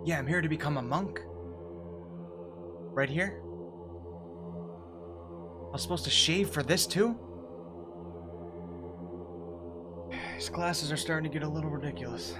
Yeah, I'm here to become a monk. Right here? I was supposed to shave for this too? These classes are starting to get a little ridiculous.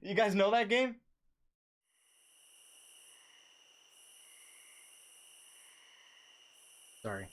You guys know that game? Sorry.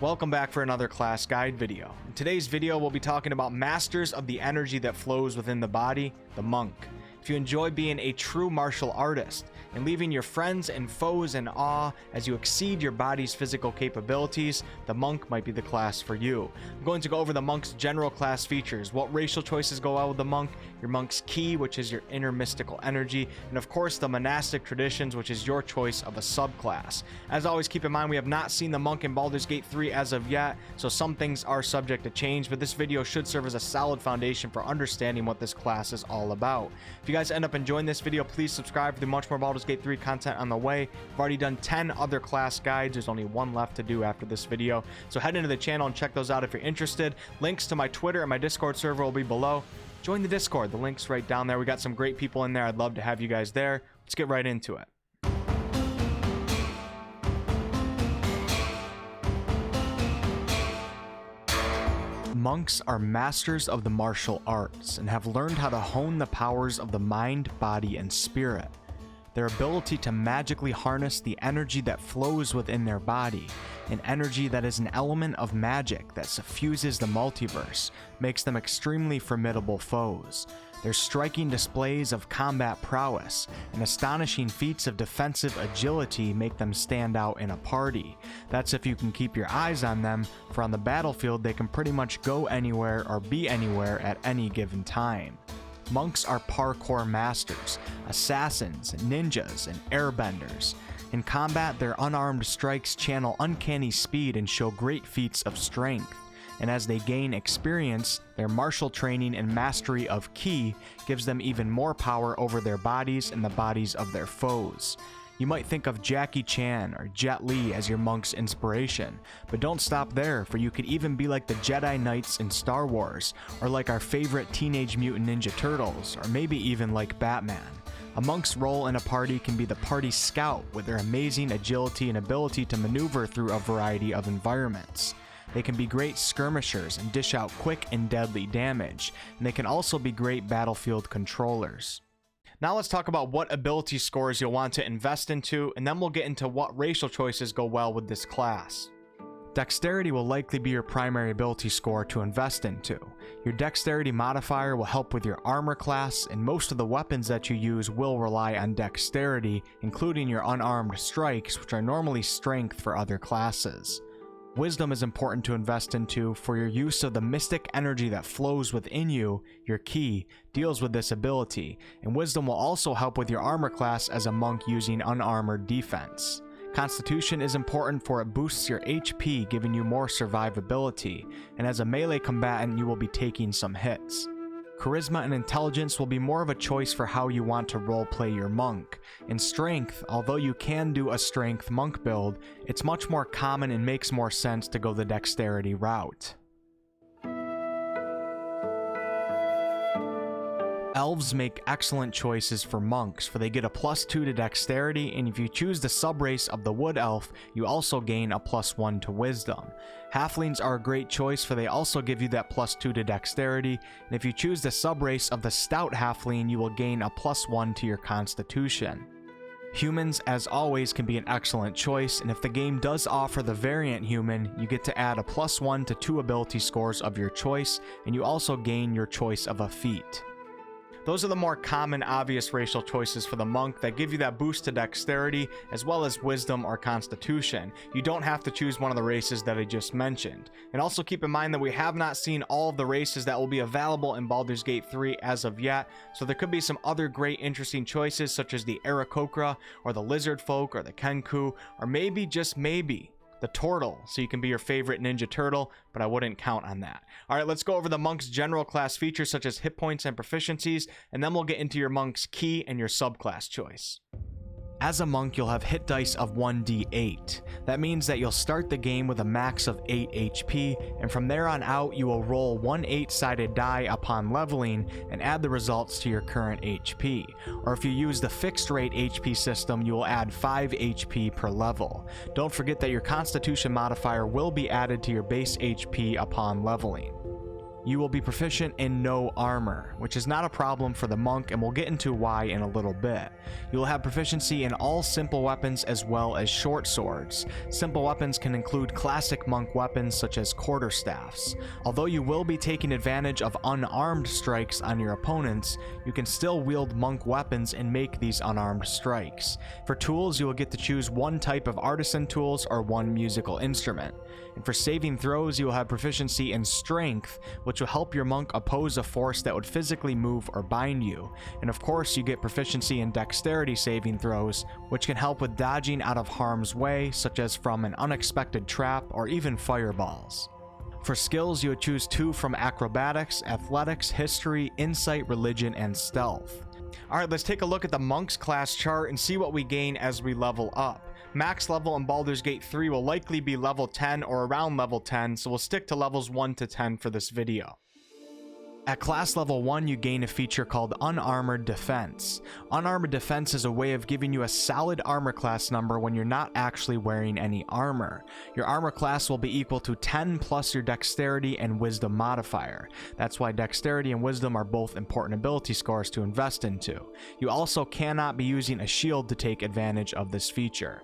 Welcome back for another class guide video. In today's video, we'll be talking about masters of the energy that flows within the body, the monk. If you enjoy being a true martial artist and leaving your friends and foes in awe as you exceed your body's physical capabilities, the monk might be the class for you. I'm going to go over the monk's general class features, what racial choices go well with the monk, your monk's ki, which is your inner mystical energy, and of course the monastic traditions, which is your choice of a subclass. As always, keep in mind we have not seen the monk in Baldur's Gate 3 as of yet, so some things are subject to change, but this video should serve as a solid foundation for understanding what this class is all about. If you guys end up enjoying this video, please subscribe for the much more Baldur's Gate 3 content on the way. I've already done 10 other class guides. There's only one left to do after this video, so head into the channel and check those out if you're interested. Links to my Twitter and my Discord server will be below. Join the Discord, the link's right down there. We got some great people in there. I'd love to have you guys there. Let's get right into it. Monks are masters of the martial arts and have learned how to hone the powers of the mind, body, and spirit. Their ability to magically harness the energy that flows within their body, an energy that is an element of magic that suffuses the multiverse, makes them extremely formidable foes. Their striking displays of combat prowess and astonishing feats of defensive agility make them stand out in a party. That's if you can keep your eyes on them, for on the battlefield they can pretty much go anywhere or be anywhere at any given time. Monks are parkour masters, assassins, ninjas, and airbenders. In combat, their unarmed strikes channel uncanny speed and show great feats of strength. And as they gain experience, their martial training and mastery of ki gives them even more power over their bodies and the bodies of their foes. You might think of Jackie Chan or Jet Li as your monk's inspiration, but don't stop there, for you could even be like the Jedi Knights in Star Wars, or like our favorite Teenage Mutant Ninja Turtles, or maybe even like Batman. A monk's role in a party can be the party scout with their amazing agility and ability to maneuver through a variety of environments. They can be great skirmishers and dish out quick and deadly damage, and they can also be great battlefield controllers. Now let's talk about what ability scores you'll want to invest into, and then we'll get into what racial choices go well with this class. Dexterity will likely be your primary ability score to invest into. Your dexterity modifier will help with your armor class, and most of the weapons that you use will rely on dexterity, including your unarmed strikes, which are normally strength for other classes. Wisdom is important to invest into, for your use of the mystic energy that flows within you, your ki, deals with this ability, and wisdom will also help with your armor class as a monk using unarmored defense. Constitution is important, for it boosts your HP, giving you more survivability, and as a melee combatant you will be taking some hits. Charisma and intelligence will be more of a choice for how you want to roleplay your monk. In strength, although you can do a strength monk build, it's much more common and makes more sense to go the dexterity route. Elves make excellent choices for monks, for they get a +2 to dexterity, and if you choose the subrace of the wood elf, you also gain a +1 to wisdom. Halflings are a great choice, for they also give you that +2 to dexterity, and if you choose the subrace of the stout halfling, you will gain a +1 to your constitution. Humans, as always, can be an excellent choice, and if the game does offer the variant human, you get to add a +1 to 2 ability scores of your choice, and you also gain your choice of a feat. Those are the more common, obvious racial choices for the monk that give you that boost to dexterity as well as wisdom or constitution. You don't have to choose one of the races that I just mentioned. And also keep in mind that we have not seen all of the races that will be available in Baldur's Gate 3 as of yet, so there could be some other great interesting choices such as the Aarakocra or the Lizard Folk or the Kenku, or maybe, just maybe, the Turtle, so you can be your favorite Ninja Turtle, but I wouldn't count on that. Alright, let's go over the monk's general class features such as hit points and proficiencies, and then we'll get into your monk's key and your subclass choice. As a monk, you'll have hit dice of 1d8. That means that you'll start the game with a max of 8 HP, and from there on out, you will roll one 8-sided die upon leveling and add the results to your current HP. Or if you use the fixed rate HP system, you will add 5 HP per level. Don't forget that your Constitution modifier will be added to your base HP upon leveling. You will be proficient in no armor, which is not a problem for the monk, and we'll get into why in a little bit. You will have proficiency in all simple weapons as well as short swords. Simple weapons can include classic monk weapons such as quarterstaffs. Although you will be taking advantage of unarmed strikes on your opponents, you can still wield monk weapons and make these unarmed strikes. For tools, you will get to choose one type of artisan tools or one musical instrument. And for saving throws, you will have proficiency in strength, which will help your monk oppose a force that would physically move or bind you. And of course, you get proficiency in dexterity saving throws, which can help with dodging out of harm's way, such as from an unexpected trap or even fireballs. For skills, you would choose 2 from acrobatics, athletics, history, insight, religion, and stealth. Alright, let's take a look at the monk's class chart and see what we gain as we level up. Max level in Baldur's Gate 3 will likely be level 10 or around level 10, so we'll stick to levels 1 to 10 for this video. At class level 1, you gain a feature called Unarmored Defense. Unarmored Defense is a way of giving you a solid armor class number when you're not actually wearing any armor. Your armor class will be equal to 10 plus your dexterity and wisdom modifier. That's why dexterity and wisdom are both important ability scores to invest into. You also cannot be using a shield to take advantage of this feature.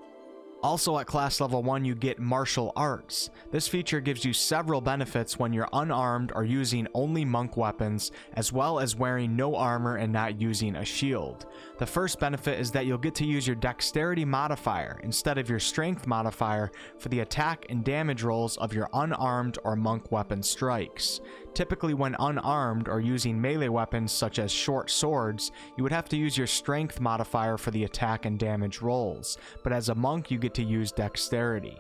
Also at class level 1, you get Martial Arts. This feature gives you several benefits when you're unarmed or using only monk weapons, as well as wearing no armor and not using a shield. The first benefit is that you'll get to use your dexterity modifier instead of your strength modifier for the attack and damage rolls of your unarmed or monk weapon strikes. Typically when unarmed or using melee weapons such as short swords, you would have to use your strength modifier for the attack and damage rolls, but as a monk you get to use dexterity.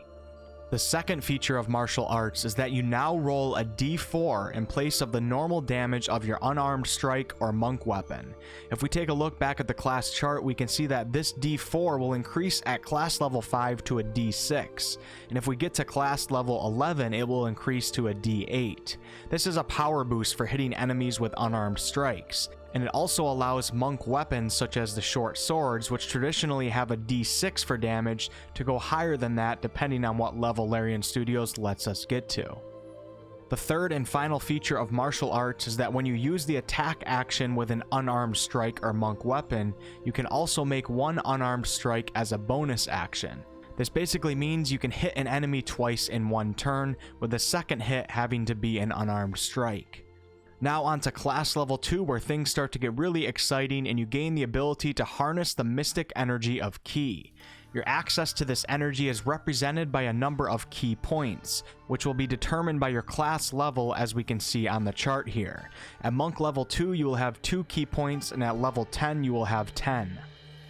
The second feature of martial arts is that you now roll a d4 in place of the normal damage of your unarmed strike or monk weapon. If we take a look back at the class chart, we can see that this d4 will increase at class level 5 to a d6, and if we get to class level 11, it will increase to a d8. This is a power boost for hitting enemies with unarmed strikes. And it also allows monk weapons such as the short swords, which traditionally have a d6 for damage, to go higher than that depending on what level Larian Studios lets us get to. The third and final feature of martial arts is that when you use the attack action with an unarmed strike or monk weapon, you can also make one unarmed strike as a bonus action. This basically means you can hit an enemy twice in one turn, with the second hit having to be an unarmed strike. Now onto class level 2, where things start to get really exciting and you gain the ability to harness the mystic energy of Ki. Your access to this energy is represented by a number of key points, which will be determined by your class level as we can see on the chart here. At monk level 2 you will have 2 key points, and at level 10 you will have 10.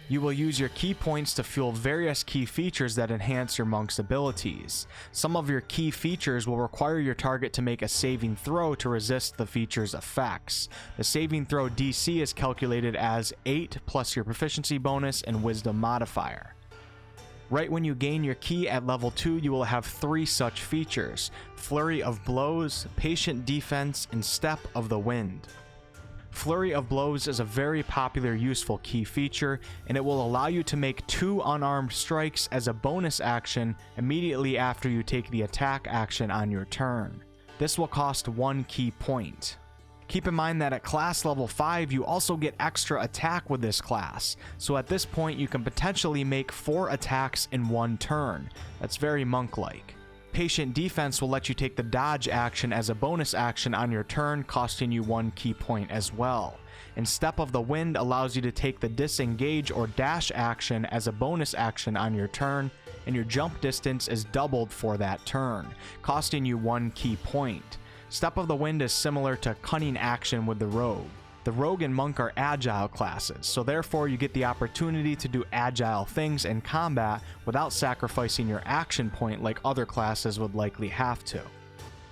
You will use your key points to fuel various key features that enhance your monk's abilities. Some of your key features will require your target to make a saving throw to resist the feature's effects. The saving throw DC is calculated as 8 plus your proficiency bonus and wisdom modifier. Right when you gain your key at level 2, you will have 3 such features: Flurry of Blows, Patient Defense, and Step of the Wind. Flurry of Blows is a very popular useful key feature, and it will allow you to make 2 unarmed strikes as a bonus action immediately after you take the attack action on your turn. This will cost 1 key point. Keep in mind that at class level 5 you also get extra attack with this class, so at this point you can potentially make 4 attacks in one turn. That's very monk-like. Patient Defense will let you take the dodge action as a bonus action on your turn, costing you 1 key point as well. And Step of the Wind allows you to take the disengage or dash action as a bonus action on your turn, and your jump distance is doubled for that turn, costing you 1 key point. Step of the Wind is similar to Cunning Action with the Rogue. The Rogue and Monk are agile classes, so therefore you get the opportunity to do agile things in combat without sacrificing your action point like other classes would likely have to.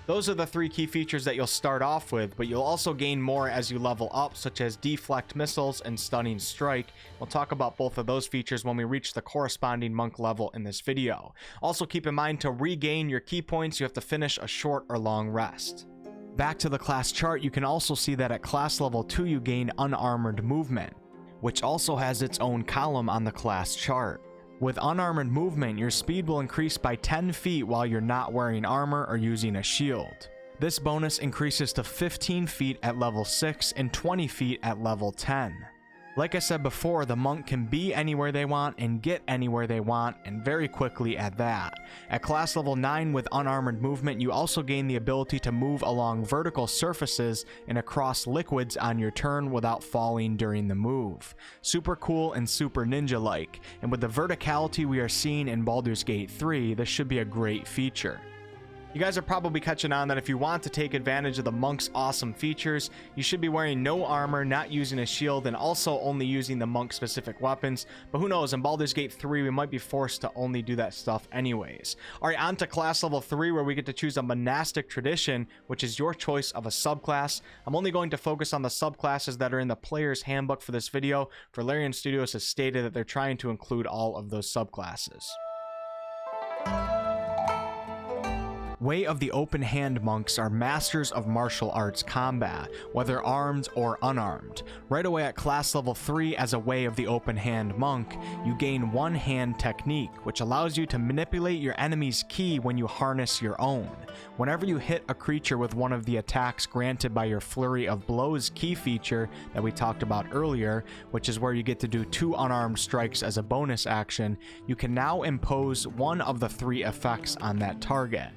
Those are the 3 key features that you'll start off with, but you'll also gain more as you level up, such as Deflect Missiles and Stunning Strike. We'll talk about both of those features when we reach the corresponding monk level in this video. Also keep in mind, to regain your key points, you have to finish a short or long rest. Back to the class chart, you can also see that at class level 2 you gain Unarmored Movement, which also has its own column on the class chart. With Unarmored Movement, your speed will increase by 10 feet while you're not wearing armor or using a shield. This bonus increases to 15 feet at level 6 and 20 feet at level 10. Like I said before, the monk can be anywhere they want and get anywhere they want, and very quickly at that. At class level 9 with Unarmored Movement, you also gain the ability to move along vertical surfaces and across liquids on your turn without falling during the move. Super cool and super ninja-like, and with the verticality we are seeing in Baldur's Gate 3, this should be a great feature. You guys are probably catching on that if you want to take advantage of the monk's awesome features, you should be wearing no armor, not using a shield, and also only using the monk specific weapons. But who knows, in Baldur's Gate 3 we might be forced to only do that stuff anyways. Alright, on to class level 3, where we get to choose a monastic tradition, which is your choice of a subclass. I'm only going to focus on the subclasses that are in the player's handbook for this video, for Larian Studios has stated that they're trying to include all of those subclasses. Way of the Open Hand monks are masters of martial arts combat, whether armed or unarmed. Right away at class level 3 as a Way of the Open Hand monk, you gain One Hand Technique, which allows you to manipulate your enemy's ki when you harness your own. Whenever you hit a creature with one of the attacks granted by your Flurry of Blows ki feature that we talked about earlier, which is where you get to do 2 unarmed strikes as a bonus action, you can now impose one of the 3 effects on that target.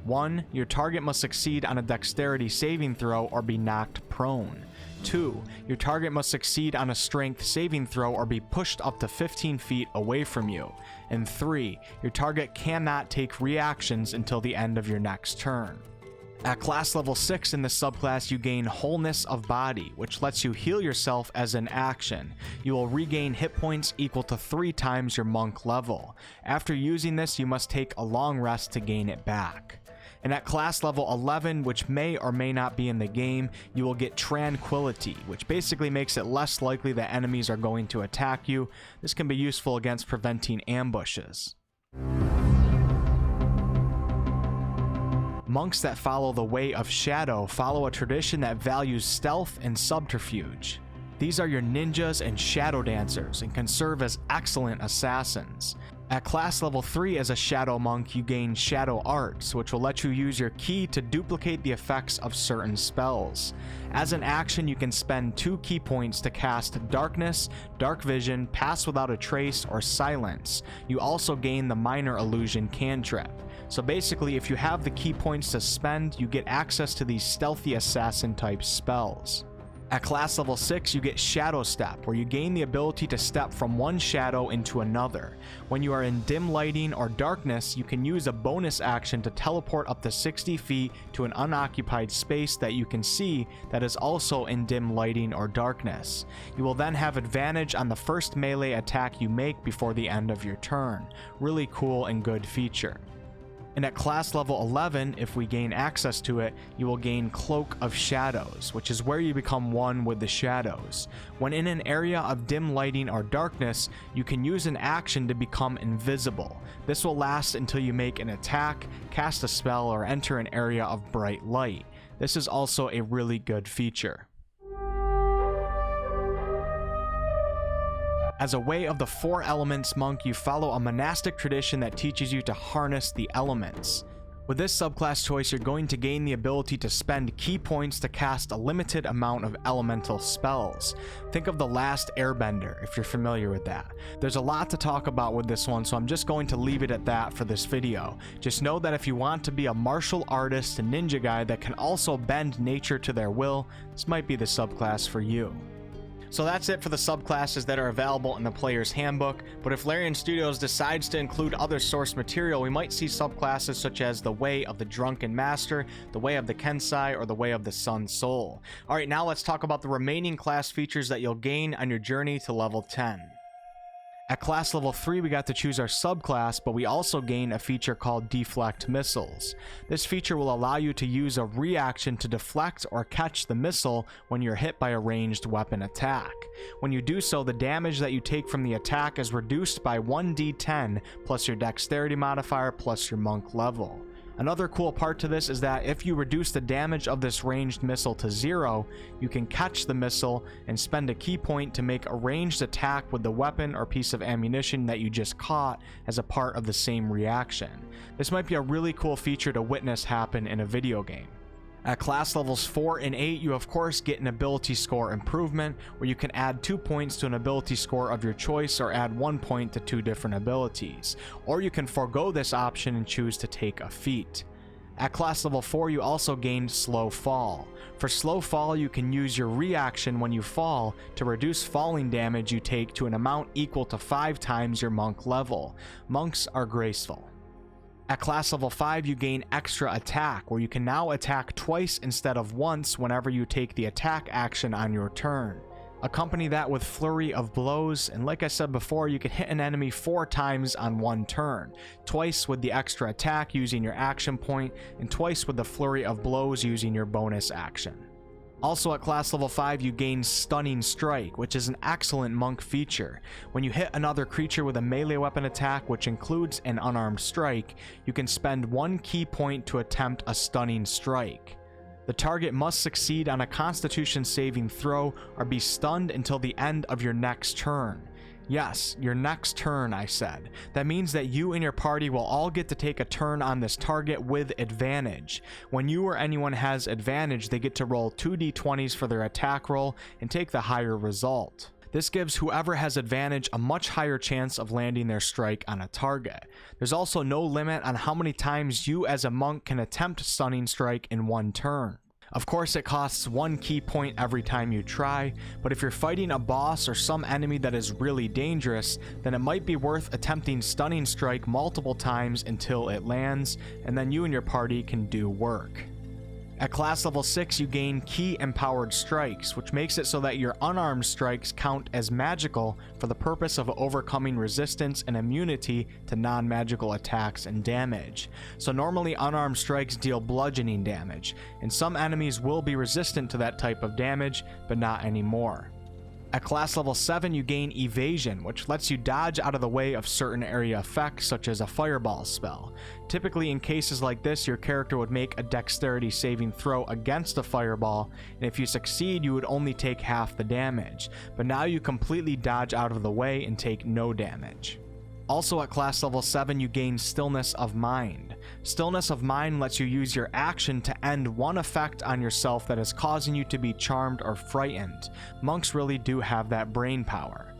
1. Your target must succeed on a dexterity saving throw or be knocked prone. 2. Your target must succeed on a strength saving throw or be pushed up to 15 feet away from you. And 3. Your target cannot take reactions until the end of your next turn. At class level 6 in this subclass, you gain Wholeness of Body, which lets you heal yourself as an action. You will regain hit points equal to 3 times your monk level. After using this, you must take a long rest to gain it back. And at class level 11, which may or may not be in the game, you will get Tranquility, which basically makes it less likely that enemies are going to attack you. This can be useful against preventing ambushes. Monks that follow the Way of Shadow follow a tradition that values stealth and subterfuge. These are your ninjas and shadow dancers and can serve as excellent assassins. At class level 3 as a Shadow Monk, you gain Shadow Arts, which will let you use your ki to duplicate the effects of certain spells. As an action, you can spend 2 ki points to cast Darkness, Dark Vision, Pass Without a Trace, or Silence. You also gain the Minor Illusion cantrip. So basically, if you have the ki points to spend, you get access to these stealthy assassin type spells. At class level 6, you get Shadow Step, where you gain the ability to step from one shadow into another. When you are in dim lighting or darkness, you can use a bonus action to teleport up to 60 feet to an unoccupied space that you can see that is also in dim lighting or darkness. You will then have advantage on the first melee attack you make before the end of your turn. Really cool and good feature. And at class level 11, if we gain access to it, you will gain Cloak of Shadows, which is where you become one with the shadows. When in an area of dim lighting or darkness, you can use an action to become invisible. This will last until you make an attack, cast a spell, or enter an area of bright light. This is also a really good feature. As a Way of the Four Elements monk, you follow a monastic tradition that teaches you to harness the elements. With this subclass choice, you're going to gain the ability to spend key points to cast a limited amount of elemental spells. Think of The Last Airbender, if you're familiar with that. There's a lot to talk about with this one, so I'm just going to leave it at that for this video. Just know that if you want to be a martial artist and ninja guy that can also bend nature to their will, this might be the subclass for you. So that's it for the subclasses that are available in the player's handbook, but if Larian Studios decides to include other source material, we might see subclasses such as the Way of the Drunken Master, the Way of the Kensai, or the Way of the Sun Soul. Alright, now let's talk about the remaining class features that you'll gain on your journey to level 10. At class level 3, we got to choose our subclass, but we also gain a feature called Deflect Missiles. This feature will allow you to use a reaction to deflect or catch the missile when you're hit by a ranged weapon attack. When you do so, the damage that you take from the attack is reduced by 1d10 plus your dexterity modifier plus your monk level. Another cool part to this is that if you reduce the damage of this ranged missile to 0, you can catch the missile and spend a key point to make a ranged attack with the weapon or piece of ammunition that you just caught as a part of the same reaction. This might be a really cool feature to witness happen in a video game. At class levels 4 and 8, you of course get an ability score improvement, where you can add 2 points to an ability score of your choice or add 1 point to 2 different abilities. Or you can forego this option and choose to take a feat. At class level 4, you also gain Slow Fall. For Slow Fall, you can use your reaction when you fall to reduce falling damage you take to an amount equal to 5 times your monk level. Monks are graceful. At class level 5, you gain Extra Attack, where you can now attack twice instead of once whenever you take the attack action on your turn. Accompany that with Flurry of Blows, and like I said before, you can hit an enemy 4 times on one turn. Twice with the Extra Attack using your action point, and twice with the Flurry of Blows using your bonus action. Also at class level 5, you gain Stunning Strike, which is an excellent monk feature. When you hit another creature with a melee weapon attack, which includes an unarmed strike, you can spend 1 key point to attempt a stunning strike. The target must succeed on a Constitution saving throw or be stunned until the end of your next turn. Yes, your next turn, I said. That means that you and your party will all get to take a turn on this target with advantage. When you or anyone has advantage, they get to roll 2d20s for their attack roll and take the higher result. This gives whoever has advantage a much higher chance of landing their strike on a target. There's also no limit on how many times you as a monk can attempt Stunning Strike in one turn. Of course, it costs 1 key point every time you try, but if you're fighting a boss or some enemy that is really dangerous, then it might be worth attempting Stunning Strike multiple times until it lands, and then you and your party can do work. At class level 6, you gain Key Empowered Strikes, which makes it so that your unarmed strikes count as magical for the purpose of overcoming resistance and immunity to non-magical attacks and damage. So normally unarmed strikes deal bludgeoning damage, and some enemies will be resistant to that type of damage, but not anymore. At class level 7, you gain Evasion, which lets you dodge out of the way of certain area effects, such as a fireball spell. Typically in cases like this, your character would make a dexterity saving throw against a fireball, and if you succeed, you would only take half the damage. But now you completely dodge out of the way and take no damage. Also at class level 7, you gain Stillness of Mind. Stillness of Mind lets you use your action to end one effect on yourself that is causing you to be charmed or frightened. Monks really do have that brain power.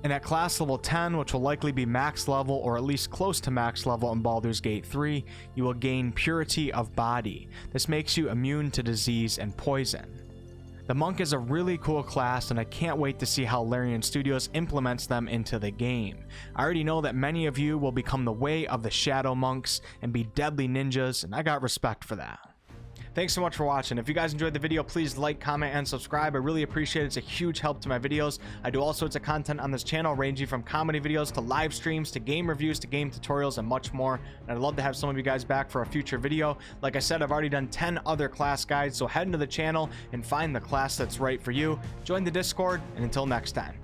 And at class level 10, which will likely be max level or at least close to max level in Baldur's Gate 3, you will gain Purity of Body. This makes you immune to disease and poison. The Monk is a really cool class, and I can't wait to see how Larian Studios implements them into the game. I already know that many of you will become the way of the Shadow Monks and be deadly ninjas, and I got respect for that. Thanks so much for watching. If you guys enjoyed the video, please like, comment, and subscribe. I really appreciate it. It's a huge help to my videos. I do all sorts of content on this channel, ranging from comedy videos to live streams to game reviews to game tutorials and much more. And I'd love to have some of you guys back for a future video. Like I said, I've already done 10 other class guides, so head into the channel and find the class that's right for you. Join the Discord, and until next time.